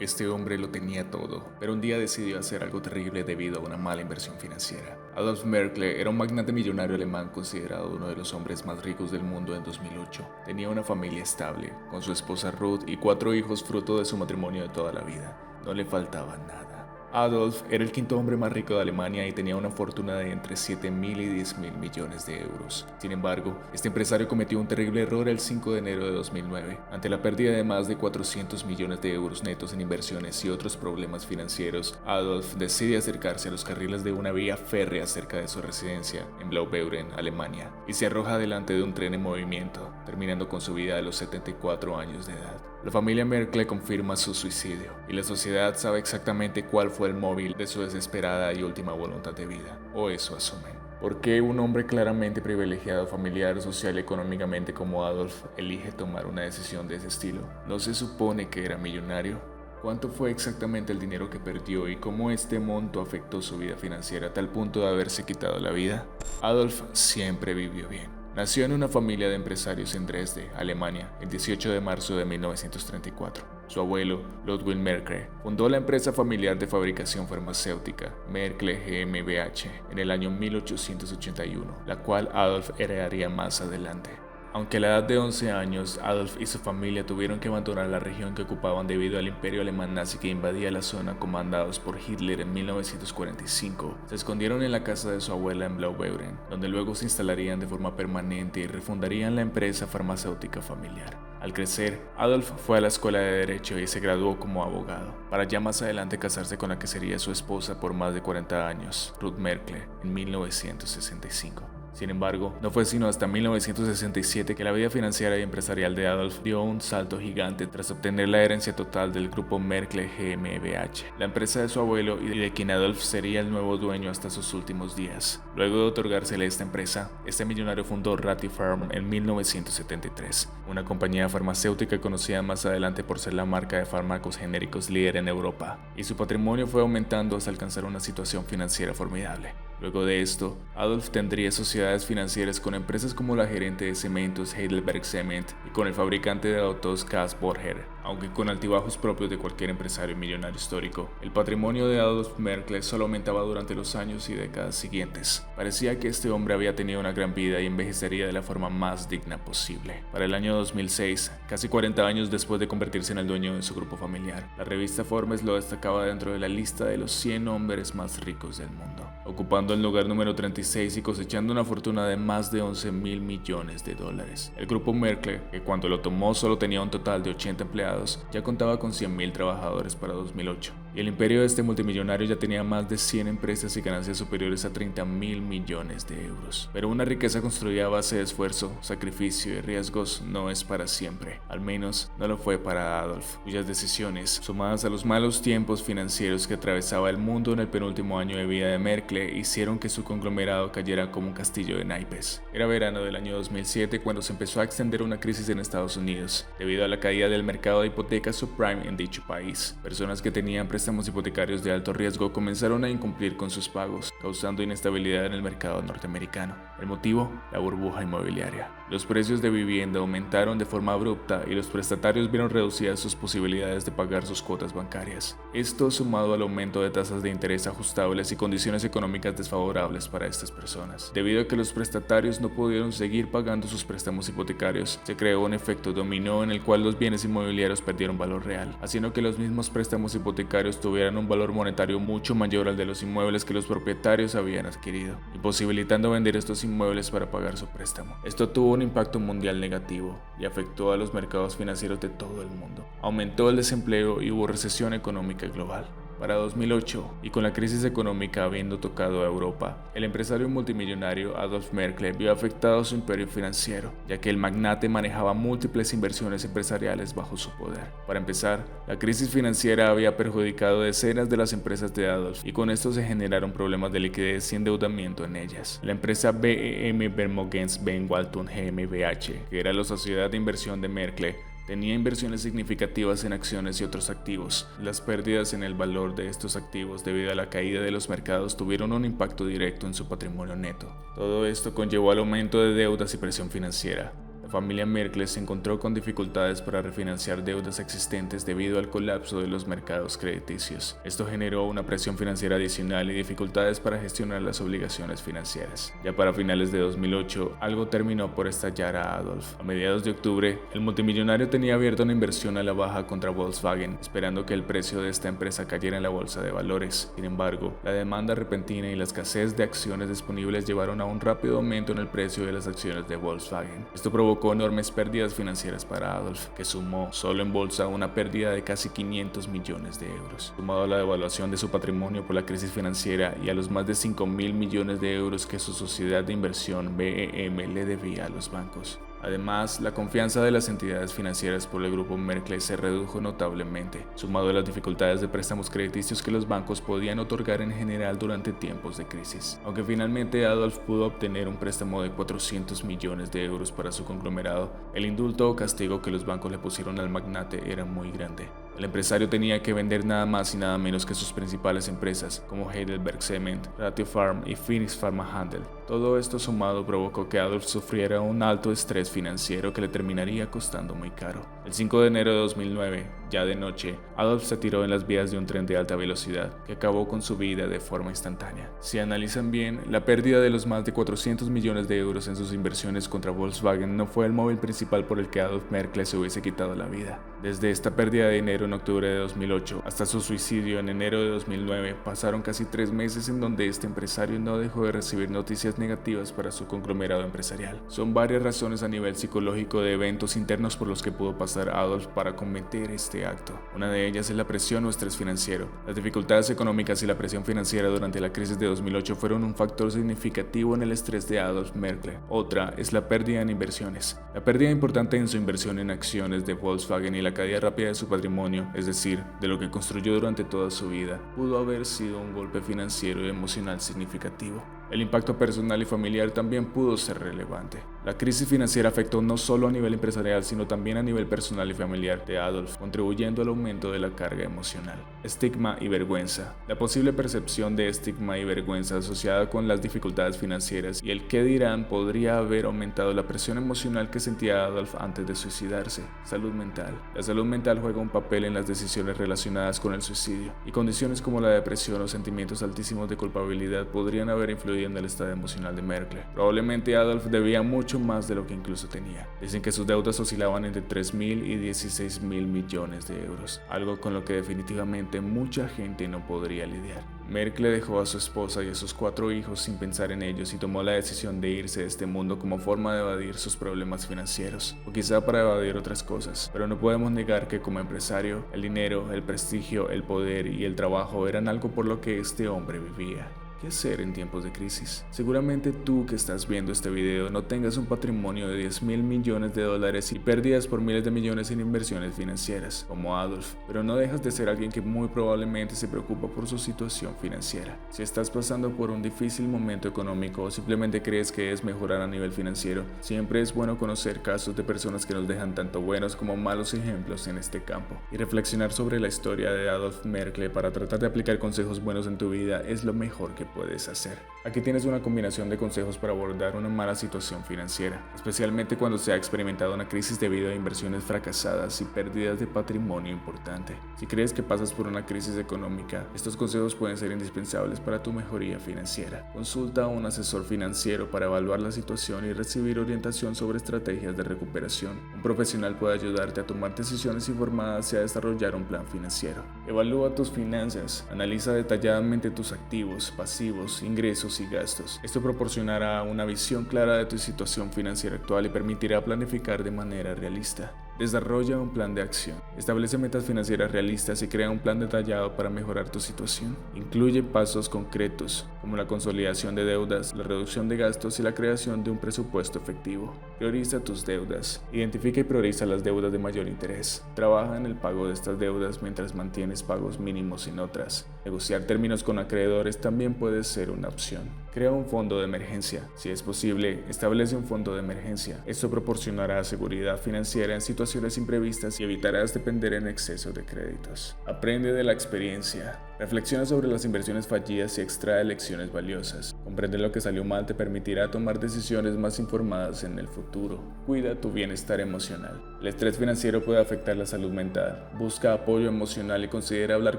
Este hombre lo tenía todo, pero un día decidió hacer algo terrible debido a una mala inversión financiera. Adolf Merkle era un magnate millonario alemán considerado uno de los hombres más ricos del mundo en 2008. Tenía una familia estable, con su esposa Ruth y 4 hijos fruto de su matrimonio de toda la vida. No le faltaba nada. Adolf era el quinto hombre más rico de Alemania y tenía una fortuna de entre 7.000 y 10.000 millones de euros. Sin embargo, este empresario cometió un terrible error el 5 de enero de 2009. Ante la pérdida de más de 400 millones de euros netos en inversiones y otros problemas financieros, Adolf decide acercarse a los carriles de una vía férrea cerca de su residencia en Blaubeuren, Alemania, y se arroja delante de un tren en movimiento, terminando con su vida a los 74 años de edad. La familia Merkle confirma su suicidio, y la sociedad sabe exactamente cuál fue el móvil de su desesperada y última voluntad de vida, o eso asumen. ¿Por qué un hombre claramente privilegiado familiar, social y económicamente como Adolf elige tomar una decisión de ese estilo? ¿No se supone que era millonario? ¿Cuánto fue exactamente el dinero que perdió y cómo este monto afectó su vida financiera a tal punto de haberse quitado la vida? Adolf siempre vivió bien. Nació en una familia de empresarios en Dresde, Alemania, el 18 de marzo de 1934. Su abuelo, Ludwig Merkle, fundó la empresa familiar de fabricación farmacéutica Merkle GmbH en el año 1881, la cual Adolf heredaría más adelante. Aunque a la edad de 11 años, Adolf y su familia tuvieron que abandonar la región que ocupaban debido al imperio alemán nazi que invadía la zona comandados por Hitler en 1945, se escondieron en la casa de su abuela en Blaubeuren, donde luego se instalarían de forma permanente y refundarían la empresa farmacéutica familiar. Al crecer, Adolf fue a la escuela de Derecho y se graduó como abogado, para ya más adelante casarse con la que sería su esposa por más de 40 años, Ruth Merkle, en 1965. Sin embargo, no fue sino hasta 1967 que la vida financiera y empresarial de Adolf dio un salto gigante tras obtener la herencia total del grupo Merkle GmbH, la empresa de su abuelo y de quien Adolf sería el nuevo dueño hasta sus últimos días. Luego de otorgársele esta empresa, este millonario fundó Rati-Pharm en 1973, una compañía farmacéutica conocida más adelante por ser la marca de fármacos genéricos líder en Europa, y su patrimonio fue aumentando hasta alcanzar una situación financiera formidable. Luego de esto, Adolf tendría sociedades financieras con empresas como la gerente de cementos Heidelberg Cement y con el fabricante de autos Kass Borger. Aunque con altibajos propios de cualquier empresario millonario histórico, el patrimonio de Adolf Merkle solo aumentaba durante los años y décadas siguientes. Parecía que este hombre había tenido una gran vida y envejecería de la forma más digna posible. Para el año 2006, casi 40 años después de convertirse en el dueño de su grupo familiar, la revista Forbes lo destacaba dentro de la lista de los 100 hombres más ricos del mundo, ocupando el lugar número 36 y cosechando una fortuna de más de 11.000 millones de dólares. El grupo Merkle, que cuando lo tomó solo tenía un total de 80 empleados, ya contaba con 100.000 trabajadores para 2008, y el imperio de este multimillonario ya tenía más de 100 empresas y ganancias superiores a 30.000 millones de euros. Pero una riqueza construida a base de esfuerzo, sacrificio y riesgos no es para siempre, al menos no lo fue para Adolf, cuyas decisiones, sumadas a los malos tiempos financieros que atravesaba el mundo en el penúltimo año de vida de Merkle, hicieron que su conglomerado cayera como un castillo de naipes. Era verano del año 2007 cuando se empezó a extender una crisis en Estados Unidos, debido a la caída del mercado de hipotecas subprime en dicho país. Personas que tenían préstamos hipotecarios de alto riesgo comenzaron a incumplir con sus pagos, causando inestabilidad en el mercado norteamericano. El motivo: la burbuja inmobiliaria. Los precios de vivienda aumentaron de forma abrupta y los prestatarios vieron reducidas sus posibilidades de pagar sus cuotas bancarias. Esto, sumado al aumento de tasas de interés ajustables y condiciones económicas desfavorables para estas personas. Debido a que los prestatarios no pudieron seguir pagando sus préstamos hipotecarios, se creó un efecto dominó en el cual los bienes inmobiliarios perdieron valor real, haciendo que los mismos préstamos hipotecarios tuvieran un valor monetario mucho mayor al de los inmuebles que los propietarios habían adquirido, imposibilitando vender estos inmuebles para pagar su préstamo. Esto tuvo un impacto mundial negativo y afectó a los mercados financieros de todo el mundo. Aumentó el desempleo y hubo recesión económica global. Para 2008, y con la crisis económica habiendo tocado a Europa, el empresario multimillonario Adolf Merkle vio afectado su imperio financiero, ya que el magnate manejaba múltiples inversiones empresariales bajo su poder. Para empezar, la crisis financiera había perjudicado decenas de las empresas de Adolf, y con esto se generaron problemas de liquidez y endeudamiento en ellas. La empresa BEM Vermogens Ben Walton GmbH, que era la sociedad de inversión de Merkle, tenía inversiones significativas en acciones y otros activos. Las pérdidas en el valor de estos activos debido a la caída de los mercados tuvieron un impacto directo en su patrimonio neto. Todo esto conllevó al aumento de deudas y presión financiera. La familia Merkle se encontró con dificultades para refinanciar deudas existentes debido al colapso de los mercados crediticios. Esto generó una presión financiera adicional y dificultades para gestionar las obligaciones financieras. Ya para finales de 2008, algo terminó por estallar a Adolf. A mediados de octubre, el multimillonario tenía abierta una inversión a la baja contra Volkswagen, esperando que el precio de esta empresa cayera en la bolsa de valores. Sin embargo, la demanda repentina y la escasez de acciones disponibles llevaron a un rápido aumento en el precio de las acciones de Volkswagen. Esto provocó enormes pérdidas financieras para Adolf, que sumó solo en bolsa una pérdida de casi 500 millones de euros. Sumado a la devaluación de su patrimonio por la crisis financiera y a los más de 5.000 millones de euros que su sociedad de inversión BEM le debía a los bancos. Además, la confianza de las entidades financieras por el grupo Merkle se redujo notablemente, sumado a las dificultades de préstamos crediticios que los bancos podían otorgar en general durante tiempos de crisis. Aunque finalmente Adolf pudo obtener un préstamo de 400 millones de euros para su conglomerado, el indulto o castigo que los bancos le pusieron al magnate era muy grande. El empresario tenía que vender nada más y nada menos que sus principales empresas, como Heidelberg Cement, Ratio Farm y Phoenix Pharma Handel. Todo esto sumado provocó que Adolf sufriera un alto estrés financiero que le terminaría costando muy caro. El 5 de enero de 2009, ya de noche, Adolf se tiró en las vías de un tren de alta velocidad que acabó con su vida de forma instantánea. Si analizan bien, la pérdida de los más de 400 millones de euros en sus inversiones contra Volkswagen no fue el móvil principal por el que Adolf Merkle se hubiese quitado la vida. Desde esta pérdida de dinero en octubre de 2008 hasta su suicidio en enero de 2009 pasaron casi 3 meses en donde este empresario no dejó de recibir noticias negativas para su conglomerado empresarial. Son varias razones a nivel psicológico de eventos internos por los que pudo pasar Adolf para cometer este acto. Una de ellas es la presión o estrés financiero. Las dificultades económicas y la presión financiera durante la crisis de 2008 fueron un factor significativo en el estrés de Adolf Merkle. Otra es la pérdida en inversiones. La pérdida importante en su inversión en acciones de Volkswagen y la caída rápida de su patrimonio, es decir, de lo que construyó durante toda su vida, pudo haber sido un golpe financiero y emocional significativo. El impacto personal y familiar también pudo ser relevante. La crisis financiera afectó no solo a nivel empresarial, sino también a nivel personal y familiar de Adolf, contribuyendo al aumento de la carga emocional. Estigma y vergüenza. La posible percepción de estigma y vergüenza asociada con las dificultades financieras y el qué dirán podría haber aumentado la presión emocional que sentía Adolf antes de suicidarse. Salud mental. La salud mental juega un papel en las decisiones relacionadas con el suicidio, y condiciones como la depresión o sentimientos altísimos de culpabilidad podrían haber influido en el estado emocional de Merkle. Probablemente Adolf debía mucho más de lo que incluso tenía. Dicen que sus deudas oscilaban entre 3.000 y 16.000 millones de euros, algo con lo que definitivamente mucha gente no podría lidiar. Merkle dejó a su esposa y a sus 4 hijos sin pensar en ellos y tomó la decisión de irse de este mundo como forma de evadir sus problemas financieros, o quizá para evadir otras cosas, pero no podemos negar que como empresario, el dinero, el prestigio, el poder y el trabajo eran algo por lo que este hombre vivía. ¿Qué hacer en tiempos de crisis? Seguramente tú que estás viendo este video no tengas un patrimonio de 10.000 millones de dólares y pérdidas por miles de millones en inversiones financieras, como Adolf, pero no dejas de ser alguien que muy probablemente se preocupa por su situación financiera. Si estás pasando por un difícil momento económico o simplemente crees que es mejorar a nivel financiero, siempre es bueno conocer casos de personas que nos dejan tanto buenos como malos ejemplos en este campo. Y reflexionar sobre la historia de Adolf Merkle para tratar de aplicar consejos buenos en tu vida es lo mejor que puedes hacer. Aquí tienes una combinación de consejos para abordar una mala situación financiera, especialmente cuando se ha experimentado una crisis debido a inversiones fracasadas y pérdidas de patrimonio importante. Si crees que pasas por una crisis económica, estos consejos pueden ser indispensables para tu mejoría financiera. Consulta a un asesor financiero para evaluar la situación y recibir orientación sobre estrategias de recuperación. Un profesional puede ayudarte a tomar decisiones informadas y a desarrollar un plan financiero. Evalúa tus finanzas, analiza detalladamente tus activos, pasivos, ingresos y gastos. Esto proporcionará una visión clara de tu situación financiera actual y permitirá planificar de manera realista. Desarrolla un plan de acción. Establece metas financieras realistas y crea un plan detallado para mejorar tu situación. Incluye pasos concretos, como la consolidación de deudas, la reducción de gastos y la creación de un presupuesto efectivo. Prioriza tus deudas. Identifica y prioriza las deudas de mayor interés. Trabaja en el pago de estas deudas mientras mantienes pagos mínimos en otras. Negociar términos con acreedores también puede ser una opción. Crea un fondo de emergencia. Si es posible, establece un fondo de emergencia. Esto proporcionará seguridad financiera en situaciones imprevistas y evitarás depender en exceso de créditos. Aprende de la experiencia. Reflexiona sobre las inversiones fallidas y extrae lecciones valiosas. Comprender lo que salió mal te permitirá tomar decisiones más informadas en el futuro. Cuida tu bienestar emocional. El estrés financiero puede afectar la salud mental. Busca apoyo emocional y considera hablar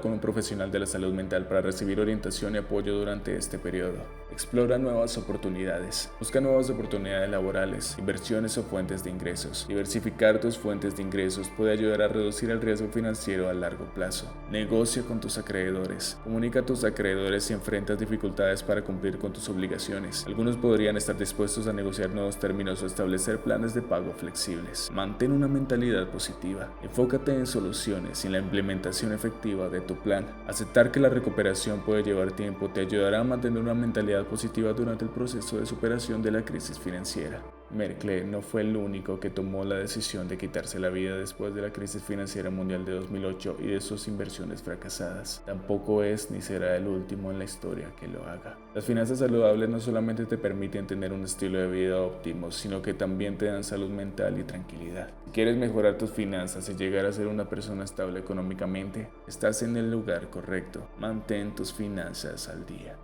con un profesional de la salud mental para recibir orientación y apoyo durante este periodo. Explora nuevas oportunidades. Busca nuevas oportunidades laborales, inversiones o fuentes de ingresos. Diversificar tus fuentes de ingresos puede ayudar a reducir el riesgo financiero a largo plazo. Negocia con tus acreedores. Comunica a tus acreedores si enfrentas dificultades para cumplir con tus obligaciones. Algunos podrían estar dispuestos a negociar nuevos términos o establecer planes de pago flexibles. Mantén una mentalidad positiva. Enfócate en soluciones y en la implementación efectiva de tu plan. Aceptar que la recuperación puede llevar tiempo te ayudará a mantener una mentalidad positiva durante el proceso de superación de la crisis financiera. Merkle no fue el único que tomó la decisión de quitarse la vida después de la crisis financiera mundial de 2008 y de sus inversiones fracasadas. Tampoco es ni será el último en la historia que lo haga. Las finanzas saludables no solamente te permiten tener un estilo de vida óptimo, sino que también te dan salud mental y tranquilidad. Si quieres mejorar tus finanzas y llegar a ser una persona estable económicamente, estás en el lugar correcto. Mantén tus finanzas al día.